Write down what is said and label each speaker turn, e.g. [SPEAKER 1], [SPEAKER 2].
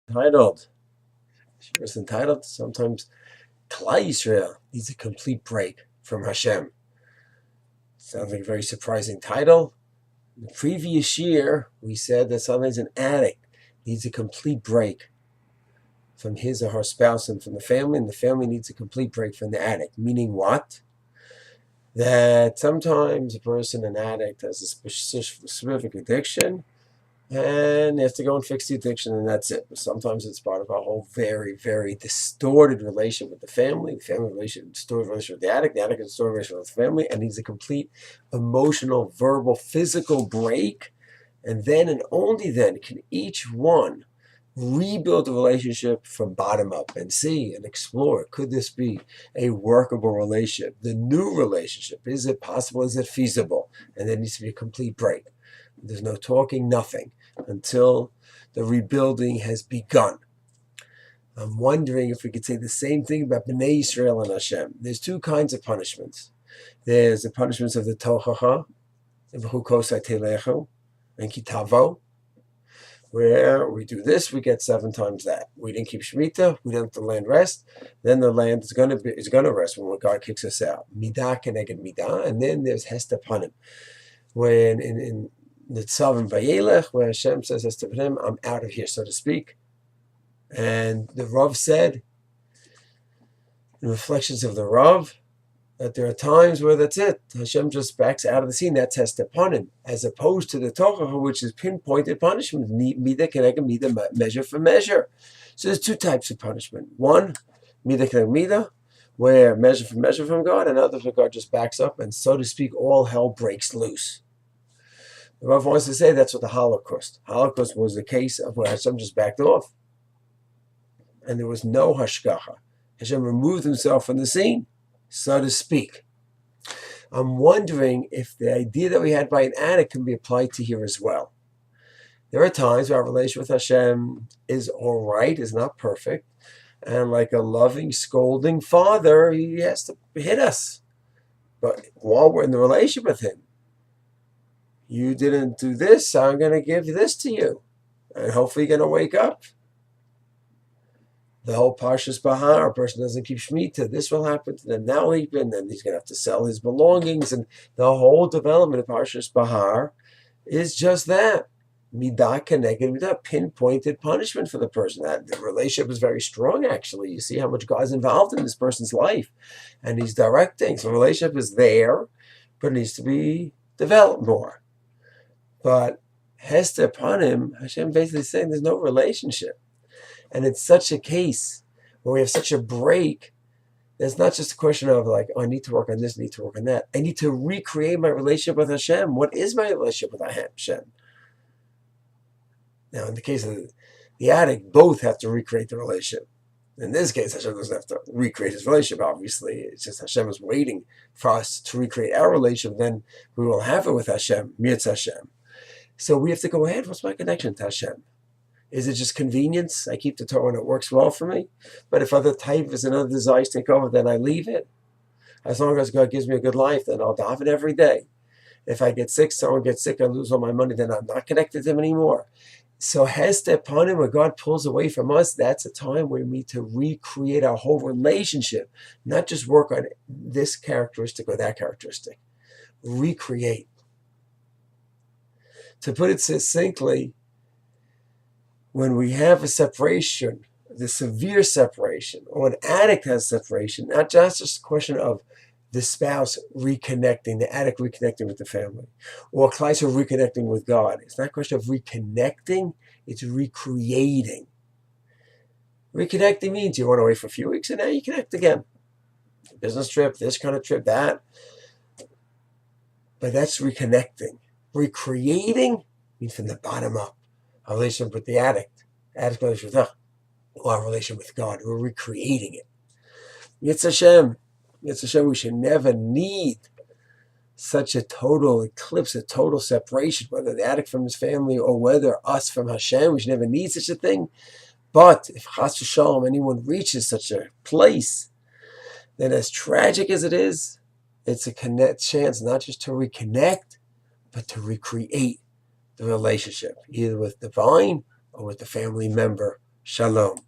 [SPEAKER 1] Entitled. She was entitled. Sometimes Klal Yisrael needs a complete break from Hashem. Sounds like a very surprising title. In the previous year, we said that sometimes an addict needs a complete break from his or her spouse and from the family, and the family needs a complete break from the addict. Meaning what? That sometimes a person, an addict, has a specific addiction, and they have to go and fix the addiction, and that's it. But sometimes it's part of a whole very, very distorted relationship with the family relationship, distorted relationship with the addict has a distorted relationship with the family, and needs a complete emotional, verbal, physical break. And then and only then can each one rebuild the relationship from bottom up and see and explore, could this be a workable relationship? The new relationship, is it possible? Is it feasible? And there needs to be a complete break. There's no talking, nothing, until the rebuilding has begun. I'm wondering if we could say the same thing about Bnei Yisrael and Hashem. There's two kinds of punishments. There's the punishments of the Tochacha, and Kitavo, where we do this, we get 7 times that. We didn't keep Shemitah, we didn't let the land rest, then the land is going to rest when God kicks us out. Midah keneged midah, and then there's Hester Panim. When in the Tzav and Vayelech, where Hashem says Hester Panim, I'm out of here, so to speak. And the Rav said, in reflections of the Rav, that there are times where that's it. Hashem just backs out of the scene. That's Hester Panim, as opposed to the Tochacha, which is pinpointed punishment. Midah keneged midah, measure for measure. So there's 2 types of punishment. One, midah keneged midah, where measure for measure from God, and others where God just backs up, and so to speak, all hell breaks loose. The Rav wants to say that's what the Holocaust. Holocaust was the case of where Hashem just backed off, and there was no hashgacha. Hashem removed himself from the scene, so to speak. I'm wondering if the idea that we had by an addict can be applied to here as well. There are times where our relationship with Hashem is all right, is not perfect, and like a loving, scolding father, he has to hit us. But while we're in the relationship with him, you didn't do this, so I'm going to give this to you, and hopefully you're going to wake up. The whole Parshas Bahar, a person doesn't keep Shemitah, this will happen to them, now and then he's going to have to sell his belongings, and the whole development of Parshas Bahar is just that. Midah keneged midah, pinpointed punishment for the person. That the relationship is very strong, actually. You see how much God's involved in this person's life, and he's directing. So the relationship is there, but it needs to be developed more. But Hester Panim, Hashem basically saying there's no relationship. And it's such a case where we have such a break. It's not just a question of like, oh, I need to work on this, I need to work on that. I need to recreate my relationship with Hashem. What is my relationship with Hashem? Now, in the case of the addict, both have to recreate the relationship. In this case, Hashem doesn't have to recreate his relationship, obviously. It's just Hashem is waiting for us to recreate our relationship. Then we will have it with Hashem, Mirz Hashem. So we have to go ahead. What's my connection to Hashem? Is it just convenience? I keep the Torah and it works well for me. But if other taivas and other desires take over, then I leave it. As long as God gives me a good life, then I'll daven every day. If I get sick, someone gets sick, I lose all my money, then I'm not connected to him anymore. So Hester Panim, where God pulls away from us, that's a time where we need to recreate our whole relationship, not just work on this characteristic or that characteristic. Recreate. To put it succinctly, when we have a separation, the severe separation, or an addict has separation, not just a question of the spouse reconnecting, the addict reconnecting with the family, or Klal Yisrael reconnecting with God. It's not a question of reconnecting, it's recreating. Reconnecting means you went away for a few weeks and now you connect again. Business trip, this kind of trip, that. But that's reconnecting. Recreating means from the bottom up. Our relationship with the addict relationship with us, or our relationship with God. We're recreating it. Mirz Hashem. Mirz Hashem, we should never need such a total eclipse, a total separation, whether the addict from his family or whether us from Hashem. We should never need such a thing. But if Chas v'Shalom, anyone reaches such a place, then as tragic as it is, it's a chance not just to reconnect, but to recreate the relationship, either with divine or with the family member Shalom.